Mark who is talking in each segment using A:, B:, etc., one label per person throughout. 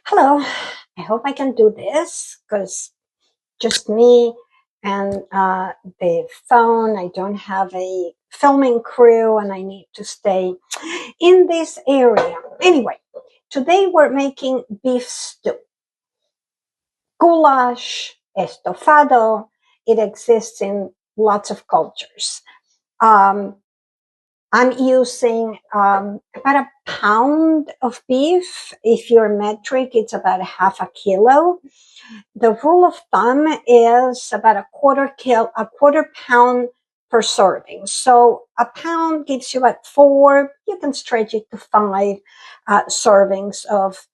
A: Hello, I hope I can do this because just me and the phone. I don't have a filming crew and I need to stay in this area. Anyway, today we're making beef stew. Goulash, estofado, it exists in lots of cultures. Um, I'm using about a pound of beef. If you're metric, it's about half a kilo. The rule of thumb is about a quarter pound per serving. So a pound gives you about four. You can stretch it to five servings of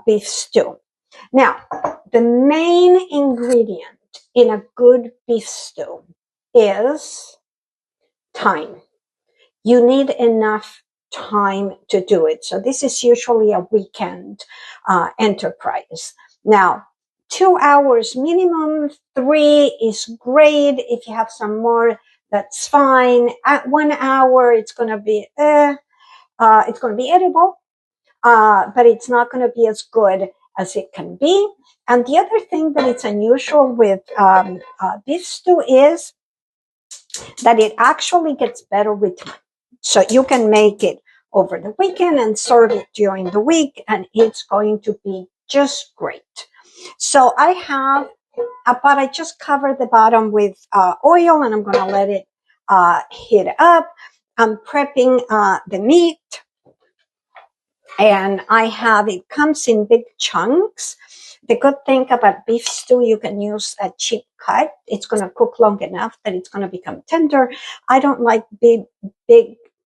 A: beef stew. Now, the main ingredient in a good beef stew is thyme. You need enough time to do it. So this is usually a weekend enterprise. Now, 2 hours minimum, 3 is great. If you have some more, that's fine. At 1 hour, it's going to be edible, but it's not going to be as good as it can be. And the other thing that it's unusual with beef stew is that it actually gets better with time. So you can make it over the weekend and serve it during the week, and it's going to be just great. So I just covered the bottom with oil, and I'm going to let it heat up. I'm prepping the meat, and it comes in big chunks. The good thing about beef stew, you can use a cheap cut. It's going to cook long enough that it's going to become tender. I don't like big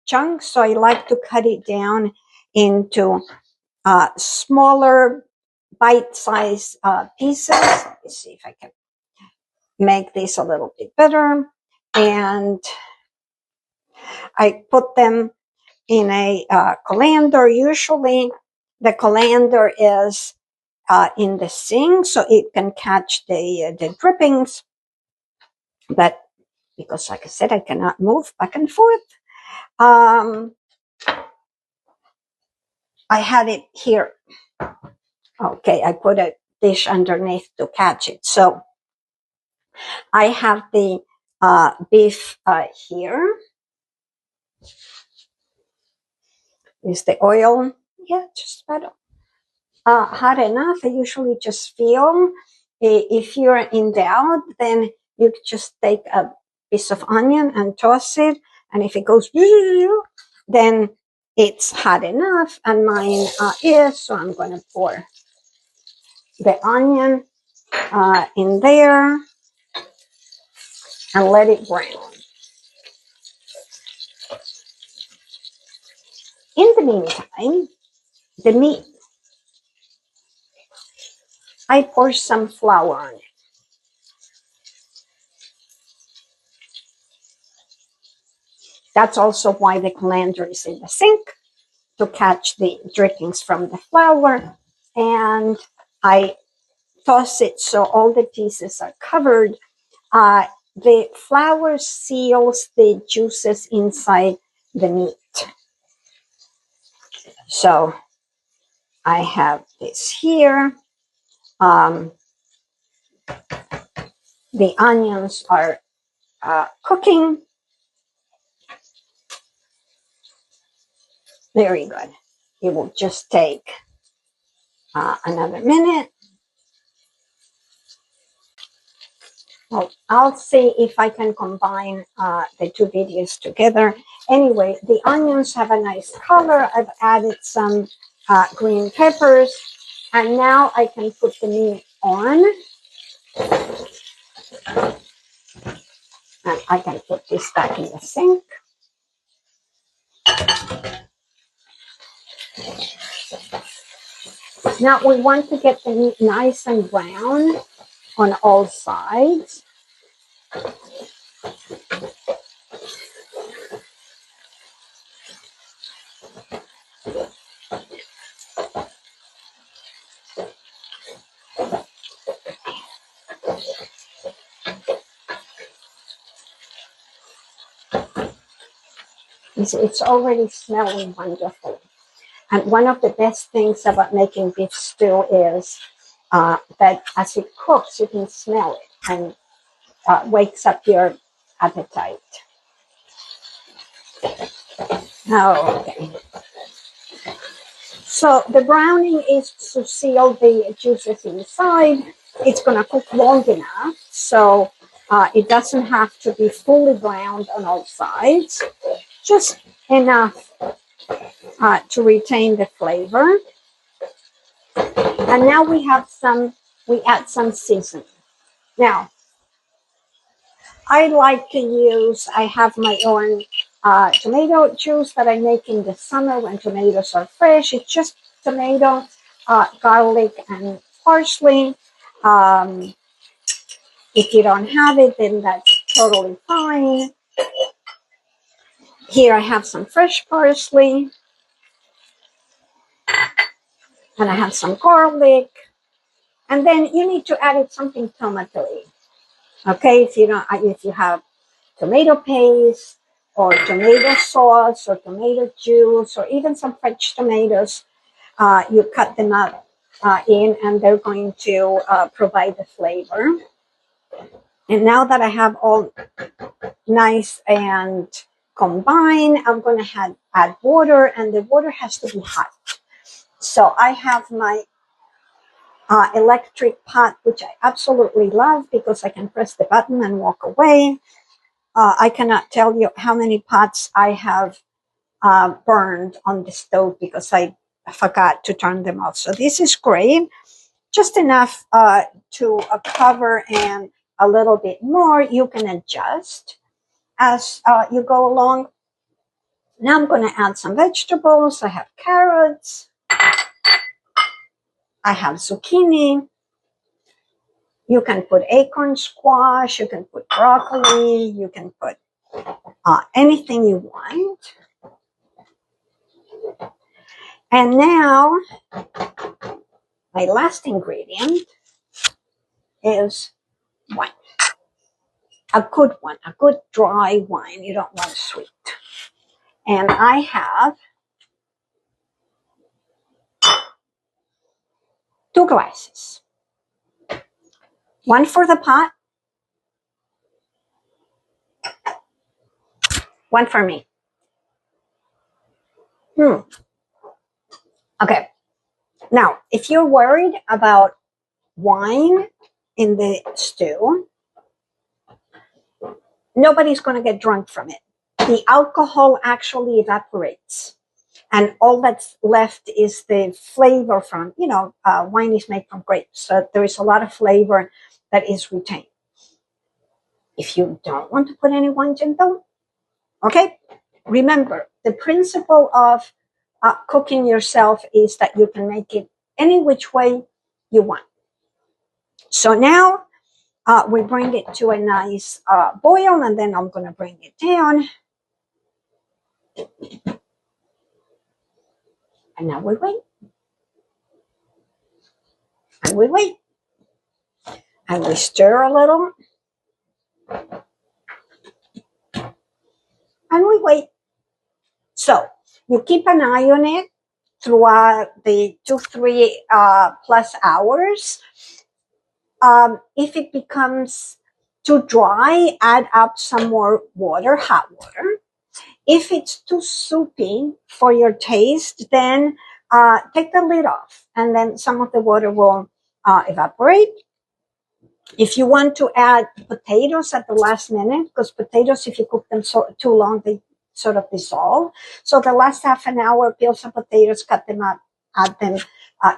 A: chunks, so I like to cut it down into smaller, bite-sized pieces. Let me see if I can make this a little bit better. And I put them in a colander. Usually, the colander is in the sink so it can catch the drippings. But because, like I said, I cannot move back and forth, I had it here. Okay, I put a dish underneath to catch it. So I have the beef here. Is the oil? Yeah, just about hot enough. I usually just feel. If you're in doubt, then you just take a piece of onion and toss it. And if it goes, then it's hot enough. And mine is, so I'm going to pour the onion in there and let it brown. In the meantime, the meat, I pour some flour on it. That's also why the colander is in the sink, to catch the drippings from the flour. And I toss it so all the pieces are covered. The flour seals the juices inside the meat. So I have this here. The onions are cooking. Very good. It will just take another minute. Well, I'll see if I can combine the two videos together. Anyway, the onions have a nice color. I've added some green peppers. And now I can put the meat on. And I can put this back in the sink. Now we want to get the meat nice and brown on all sides. It's already smelling wonderful. And one of the best things about making beef stew is that as it cooks, you can smell it and wakes up your appetite. Okay. So the browning is to seal the juices inside. It's going to cook long enough, so it doesn't have to be fully browned on all sides. Just enough to retain the flavor. And now we add some seasoning. Now, I have my own tomato juice that I make in the summer when tomatoes are fresh. It's just tomato, garlic, and parsley. If you don't have it, then that's totally fine. Here I have some fresh parsley, and I have some garlic. And then you need to add it something tomatoey. Okay, if you have tomato paste or tomato sauce or tomato juice or even some fresh tomatoes, you cut them up in, and they're going to provide the flavor. And now that I have all nice and combined, I'm going to add water, and the water has to be hot. So I have my electric pot, which I absolutely love because I can press the button and walk away. I cannot tell you how many pots I have burned on the stove because I forgot to turn them off. So this is great. Just enough to cover, and a little bit more. You can adjust as you go along. Now I'm going to add some vegetables. I have carrots. I have zucchini. You can put acorn squash. You can put broccoli. You can put anything you want. And now, my last ingredient is wine. A good one, a good dry wine. You don't want sweet. And I have 2 glasses. One for the pot, one for me. Okay. Now, if you're worried about wine in the stew, nobody's going to get drunk from it. The alcohol actually evaporates, and all that's left is the flavor from, wine is made from grapes. So there is a lot of flavor that is retained. If you don't want to put any wine in, don't. Okay? Remember, the principle of cooking yourself is that you can make it any which way you want. So now we bring it to a nice boil, and then I'm going to bring it down. And now we wait. And we wait. And we stir a little. And we wait. So you keep an eye on it throughout the 2-3 plus hours. If it becomes too dry, add up some more water, hot water. If it's too soupy for your taste, then take the lid off, and then some of the water will evaporate. If you want to add potatoes at the last minute, because potatoes, if you cook them too long, they sort of dissolve. So the last half an hour, peel some potatoes, cut them up, add them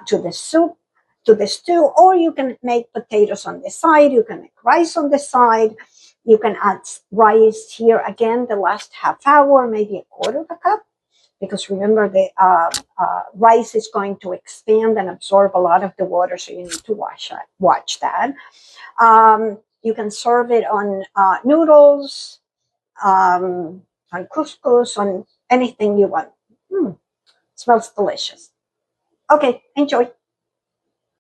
A: to the soup, to the stew, or you can make potatoes on the side. You can make rice on the side. You can add rice here again the last half hour, maybe a quarter of a cup, because remember the rice is going to expand and absorb a lot of the water, so you need to watch that. You can serve it on noodles, on couscous, on anything you want. Smells delicious. Okay, enjoy.